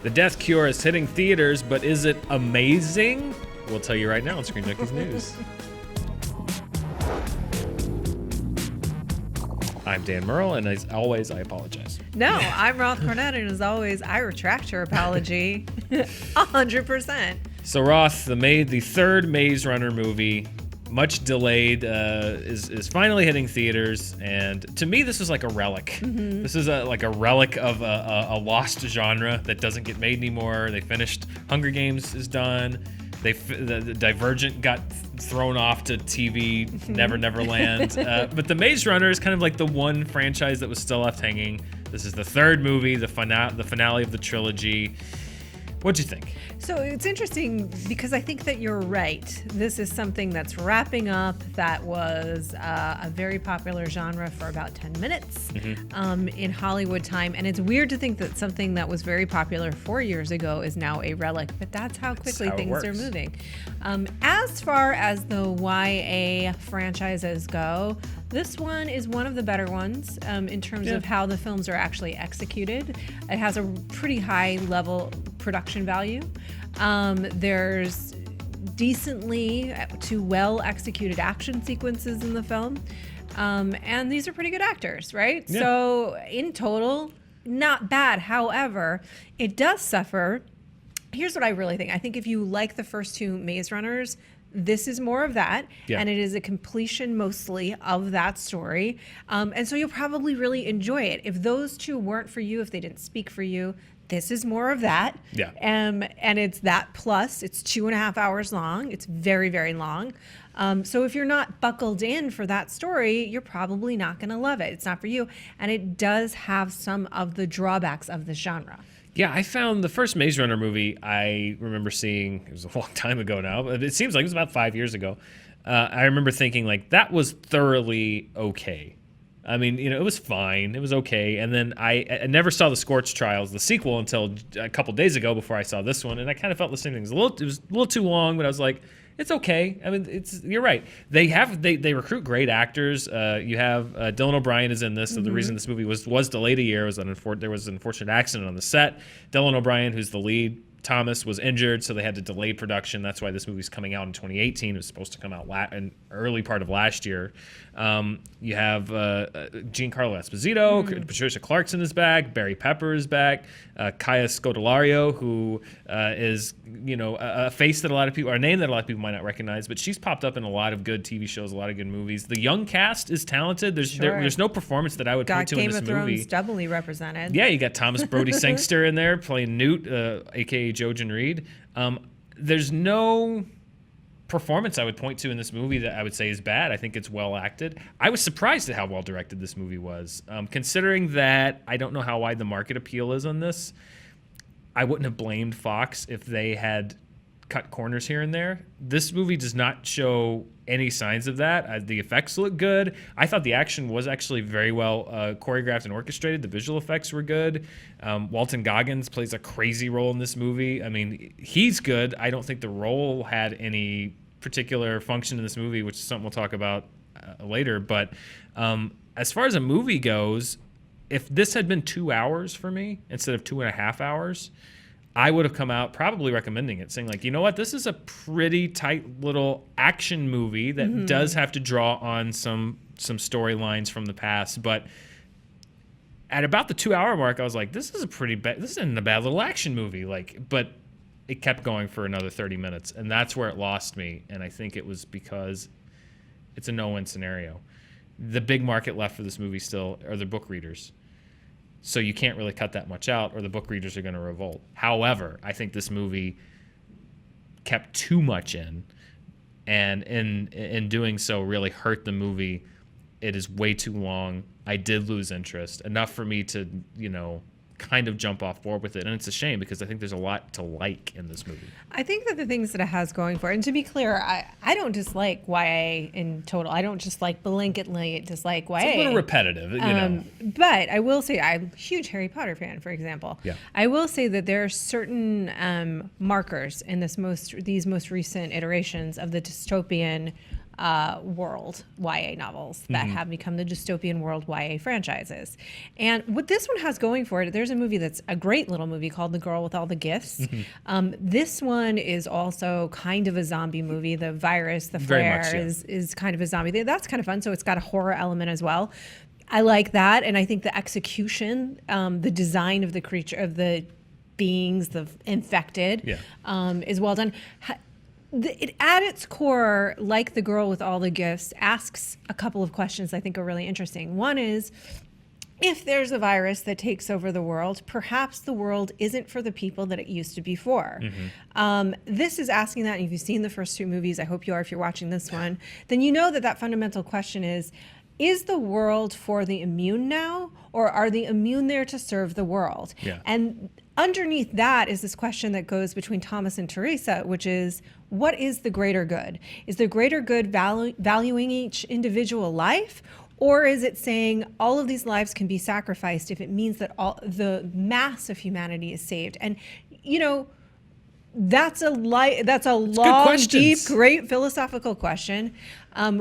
The Death Cure is hitting theaters, but is it amazing? We'll tell you right now on Screen Junkies News. I'm Dan Murrell, and as always, I apologize. No, I'm Roth Cornet, and as always, I retract your apology 100%. So Roth, the third Maze Runner movie, much delayed, is finally hitting theaters, and to me, this is like a relic. Mm-hmm. This is like a relic of a lost genre that doesn't get made anymore. They finished Hunger Games is done. The Divergent got thrown off to TV, Neverland. But the Maze Runner is kind of like the one franchise that was still left hanging. This is the third movie, the finale of the trilogy. What'd you think? So it's interesting because I think that you're right. This is something that's wrapping up that was a very popular genre for about 10 minutes in Hollywood time. And it's weird to think that something that was very popular 4 years ago is now a relic, but that's how quickly things are moving. As far as the YA franchises go, this one is one of the better ones in terms of how the films are actually executed. It has a pretty high level production value. There's decently to well executed action sequences in the film. And these are pretty good actors, right? Yeah. So in total, not bad. However, it does suffer. Here's what I really think. I think if you like the first two Maze Runners, this is more of that, and it is a completion mostly of that story. And so you'll probably really enjoy it. If those two weren't for you, if they didn't speak for you, this is more of that. Yeah. And it's that plus, it's 2.5 hours long. It's very, very long. So if you're not buckled in for that story, you're probably not going to love it. It's not for you. And it does have some of the drawbacks of the genre. Yeah, I found the first Maze Runner movie I remember seeing, it was a long time ago now, but it seems like it was about 5 years ago. I remember thinking, like, that was thoroughly okay. I mean, you know, it was fine. It was okay. And then I never saw The Scorch Trials, the sequel, until a couple days ago before I saw this one, and I kind of felt the same thing. It was a little too long, but I was like, it's okay. I mean, you're right. They recruit great actors. You have Dylan O'Brien is in this. So the reason this movie was delayed a year was there was an unfortunate accident on the set. Dylan O'Brien, who's the lead, Thomas was injured, so they had to delay production. That's why this movie's coming out in 2018. It was supposed to come out in early part of last year. You have Giancarlo Esposito, Patricia Clarkson is back, Barry Pepper is back, Kaya Scodelario, who is a face that a name that a lot of people might not recognize, but she's popped up in a lot of good TV shows, a lot of good movies. The young cast is talented. There's no performance that I would point to in this movie. Game of Thrones doubly represented. Yeah, you got Thomas Brody Sangster in there playing Newt, aka Jojen Reed. There's no performance I would point to in this movie that I would say is bad. I think it's well acted. I was surprised at how well directed this movie was. Considering that I don't know how wide the market appeal is on this, I wouldn't have blamed Fox if they had cut corners here and there. This movie does not show any signs of that. The effects look good. I thought the action was actually very well choreographed and orchestrated. The visual effects were good. Walton Goggins plays a crazy role in this movie. I mean, he's good. I don't think the role had any particular function in this movie, which is something we'll talk about later. But as far as a movie goes, if this had been 2 hours for me instead of 2.5 hours, I would have come out probably recommending it, saying, like, you know what, this is a pretty tight little action movie that does have to draw on some storylines from the past. But at about the 2 hour mark, I was like, this isn't a bad little action movie. But it kept going for another 30 minutes, and that's where it lost me. And I think it was because it's a no-win scenario. The big market left for this movie still are the book readers. So you can't really cut that much out, or the book readers are going to revolt. However, I think this movie kept too much in, and in doing so really hurt the movie. It is way too long. I did lose interest, enough for me to, kind of jump off board with it. And it's a shame because I think there's a lot to like in this movie. I think that the things that it has going for it, and to be clear, I don't dislike YA in total. I don't just blanketly dislike YA. It's a little repetitive, But I will say I'm a huge Harry Potter fan, for example. Yeah. I will say that there are certain markers in these most recent iterations of the dystopian world YA novels that have become the dystopian world YA franchises. And what this one has going for it, there's a movie that's a great little movie called The Girl with All the Gifts. This one is also kind of a zombie movie. The virus, the flare is kind of a zombie. That's kind of fun. So it's got a horror element as well. I like that. And I think the execution, the design of the creature, of the beings, the infected, is well done. It, at its core, like The Girl with All the Gifts, asks a couple of questions I think are really interesting. One is, if there's a virus that takes over the world, perhaps the world isn't for the people that it used to be for. This is asking that, and if you've seen the first two movies, I hope you are if you're watching this one, then you know that that fundamental question is the world for the immune now, or are the immune there to serve the world? And underneath that is this question that goes between Thomas and Teresa, which is, what is the greater good? Is the greater good valuing each individual life? Or is it saying all of these lives can be sacrificed if it means that all the mass of humanity is saved? And, you know, that's a long, deep, great philosophical question.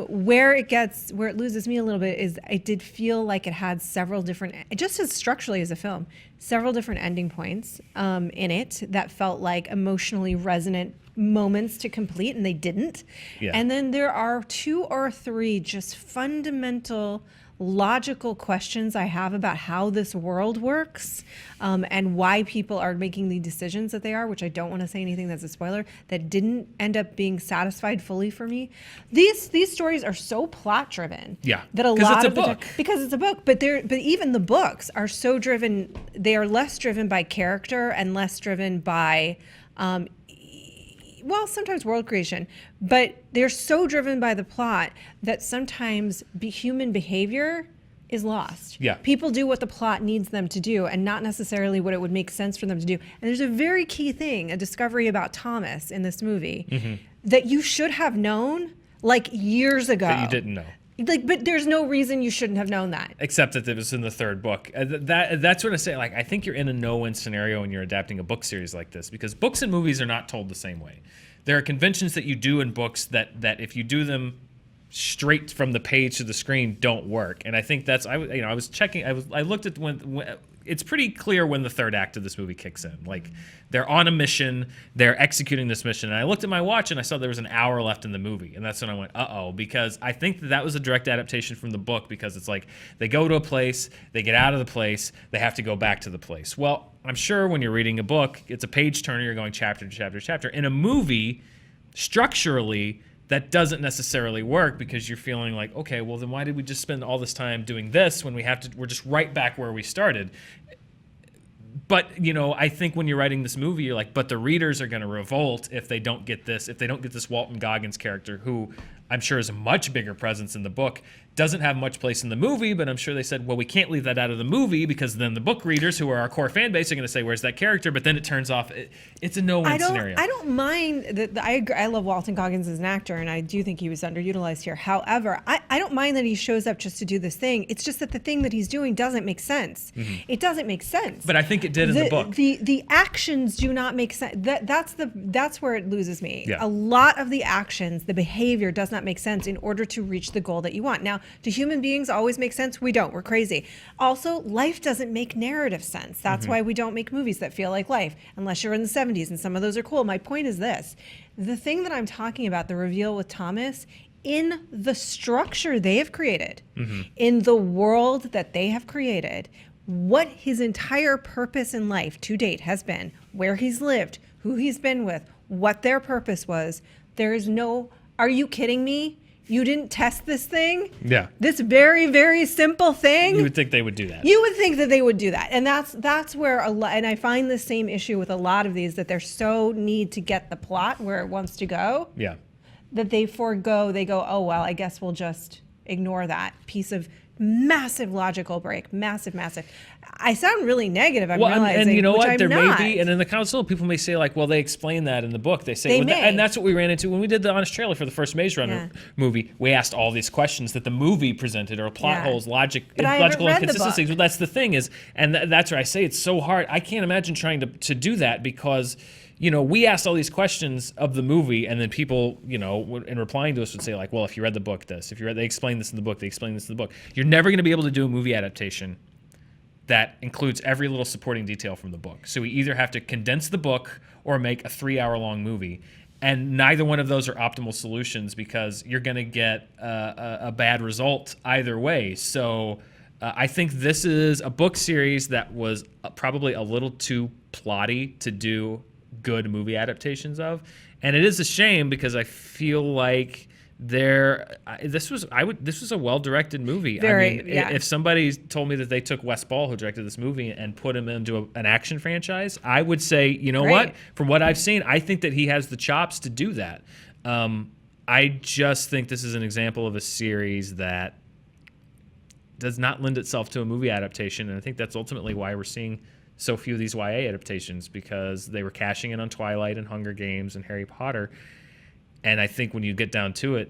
Where it loses me a little bit is I did feel like it had several different, just as structurally as a film, several different ending points in it that felt like emotionally resonant moments to complete, and they didn't. And then there are 2 or 3 just fundamental logical questions I have about how this world works, and why people are making the decisions that they are, which I don't want to say anything that's a spoiler, that didn't end up being satisfied fully for me. These stories are so plot driven that a lot of the time, because it's a book, but even the books are so driven, they are less driven by character and less driven by well, sometimes world creation, but they're so driven by the plot that sometimes human behavior is lost. People do what the plot needs them to do and not necessarily what it would make sense for them to do. And there's a very key thing, a discovery about Thomas in this movie that you should have known like years ago. That you didn't know. Like, but there's no reason you shouldn't have known that. Except that it was in the 3rd book. That's what I say. Like, I think you're in a no-win scenario when you're adapting a book series like this, because books and movies are not told the same way. There are conventions that you do in books that if you do them straight from the page to the screen don't work. And I think that's I was checking. I looked at when it's pretty clear when the 3rd act of this movie kicks in. Like, they're on a mission, they're executing this mission. And I looked at my watch and I saw there was an hour left in the movie. And that's when I went, uh-oh, because I think that was a direct adaptation from the book, because it's like they go to a place, they get out of the place, they have to go back to the place. Well, I'm sure when you're reading a book, it's a page turner, you're going chapter to chapter to chapter. In a movie, structurally, that doesn't necessarily work, because you're feeling like, okay, well then why did we just spend all this time doing this when we're just right back where we started? But, you know, I think when you're writing this movie, you're like, but the readers are going to revolt if they don't get this Walton Goggins character, who I'm sure is a much bigger presence in the book, doesn't have much place in the movie, but I'm sure they said, well, we can't leave that out of the movie, because then the book readers, who are our core fan base, are going to say, where's that character? But then it turns off. It's a no-win scenario. I don't mind that. I love Walton Goggins as an actor, and I do think he was underutilized here. However, I don't mind that he shows up just to do this thing. It's just that the thing that he's doing doesn't make sense. It doesn't make sense. But I think it did in the book. The actions do not make sense. That's where it loses me. A lot of the actions, the behavior does not make sense in order to reach the goal that you want. Now, do human beings always make sense? We don't. We're crazy. Also, life doesn't make narrative sense. That's why we don't make movies that feel like life, unless you're in the 70s, and some of those are cool. My point is this. The thing that I'm talking about, the reveal with Thomas, in the structure they have created, in the world that they have created, what his entire purpose in life to date has been, where he's lived, who he's been with, what their purpose was, there is no, are you kidding me? You didn't test this thing? This very, very simple thing? You would think they would do that. You would think that they would do that. And that's where and I find the same issue with a lot of these, that they're so need to get the plot where it wants to go. That they go, oh, well, I guess we'll just ignore that piece of massive logical break, massive. I sound really negative. I'm Well, realizing, and you know which what? I'm There not. may be, and in the council, people may say like, well, they explain that in the book. They say, They well, may. and that's what we ran into when we did the honest trailer for the first Maze Runner movie. We asked all these questions that the movie presented, or plot holes, logical inconsistencies. Well, that's the thing is, and that's where I say it's so hard. I can't imagine trying to do that because, you know, we asked all these questions of the movie, and then people, you know, in replying to us would say like, well, if you read the book, they explain this in the book, they explain this in the book. You're never going to be able to do a movie adaptation that includes every little supporting detail from the book. So we either have to condense the book or make a 3-hour-long movie. And neither one of those are optimal solutions because you're going to get a bad result either way. So I think this is a book series that was probably a little too plotty to do good movie adaptations of. And it is a shame because I feel like this was a well-directed movie. If somebody told me that they took Wes Ball, who directed this movie, and put him into an action franchise, I would say, you know what? From what I've seen, I think that he has the chops to do that. I just think this is an example of a series that does not lend itself to a movie adaptation, and I think that's ultimately why we're seeing so few of these YA adaptations, because they were cashing in on Twilight and Hunger Games and Harry Potter. And I think when you get down to it,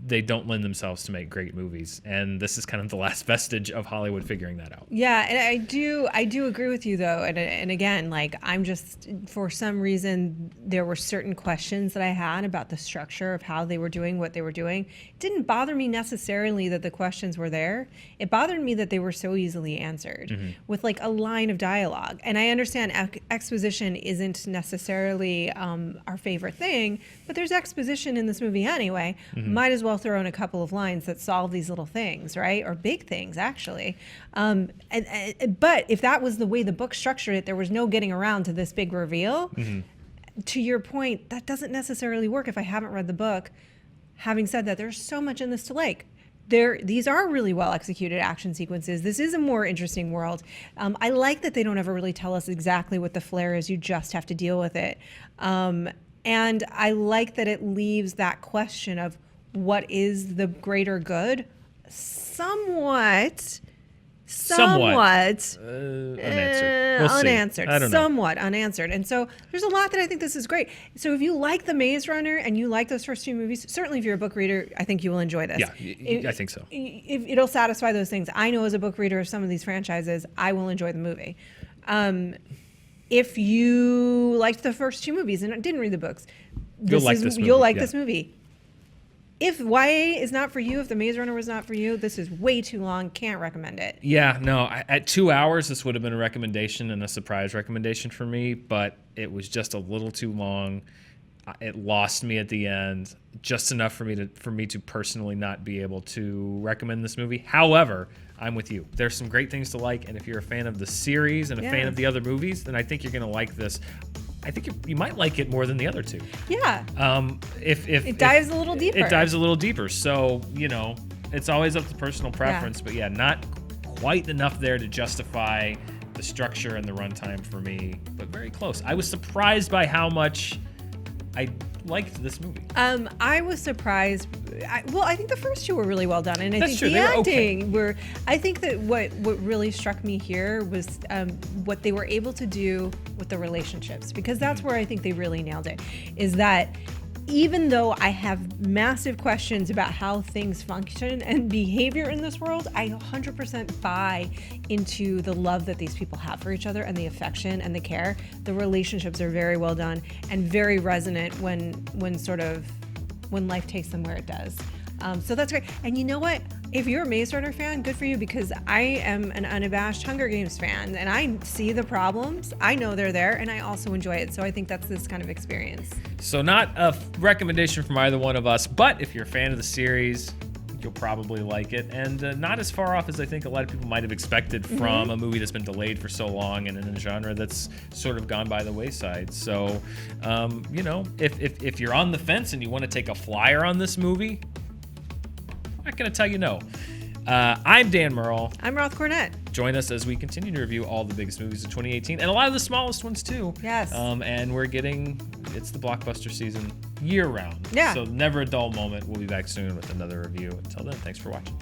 they don't lend themselves to make great movies. And this is kind of the last vestige of Hollywood figuring that out. Yeah, and I do agree with you though. And again, like I'm just, for some reason, there were certain questions that I had about the structure of how they were doing what they were doing. It didn't bother me necessarily that the questions were there. It bothered me that they were so easily answered with like a line of dialogue. And I understand exposition isn't necessarily our favorite thing, but there's exposition in this movie anyway. Might as well throw in a couple of lines that solve these little things, right? Or big things, actually. But if that was the way the book structured it, there was no getting around to this big reveal. To your point, that doesn't necessarily work if I haven't read the book. Having said that, there's so much in this to like. These are really well executed action sequences. This is a more interesting world. I like that they don't ever really tell us exactly what the flare is. You just have to deal with it. And I like that it leaves that question of what is the greater good somewhat unanswered. I don't know. Somewhat unanswered. And so there's a lot that I think this is great. So if you like the Maze Runner and you like those first two movies, certainly if you're a book reader, I think you will enjoy this. Yeah, I think so. It'll satisfy those things. I know as a book reader of some of these franchises, I will enjoy the movie. If you liked the first two movies and didn't read the books, you'll like this movie. If YA is not for you, if the Maze Runner was not for you, this is way too long. Can't recommend it. Yeah, no. At 2 hours, this would have been a recommendation and a surprise recommendation for me, but it was just a little too long. It lost me at the end, just enough for me to personally not be able to recommend this movie. However, I'm with you. There's some great things to like, and if you're a fan of the series and a fan of the other movies, then I think you're going to like this. I think you might like it more than the other two. Yeah. If it dives a little deeper. It dives a little deeper. So, you know, it's always up to personal preference. But yeah, not quite enough there to justify the structure and the runtime for me, but very close. I was surprised by how much I liked this movie. I was surprised. I think the first two were really well done, and I think true. the acting were. I think that what really struck me here was what they were able to do with the relationships, because that's where I think they really nailed it. Is that even though I have massive questions about how things function and behavior in this world, I 100% buy into the love that these people have for each other and the affection and the care. The relationships are very well done and very resonant when life takes them where it does. So that's great. And you know what? If you're a Maze Runner fan, good for you, because I am an unabashed Hunger Games fan and I see the problems. I know they're there and I also enjoy it. So I think that's this kind of experience. So not a recommendation from either one of us, but if you're a fan of the series, you'll probably like it. And not as far off as I think a lot of people might have expected from a movie that's been delayed for so long and in a genre that's sort of gone by the wayside. So, you know, if you're on the fence and you want to take a flyer on this movie, I'm not going to tell you no. I'm Dan Murrell. I'm Roth Cornet. Join us as we continue to review all the biggest movies of 2018 and a lot of the smallest ones too. Yes. And it's the blockbuster season year round. Yeah. So never a dull moment. We'll be back soon with another review. Until then, thanks for watching.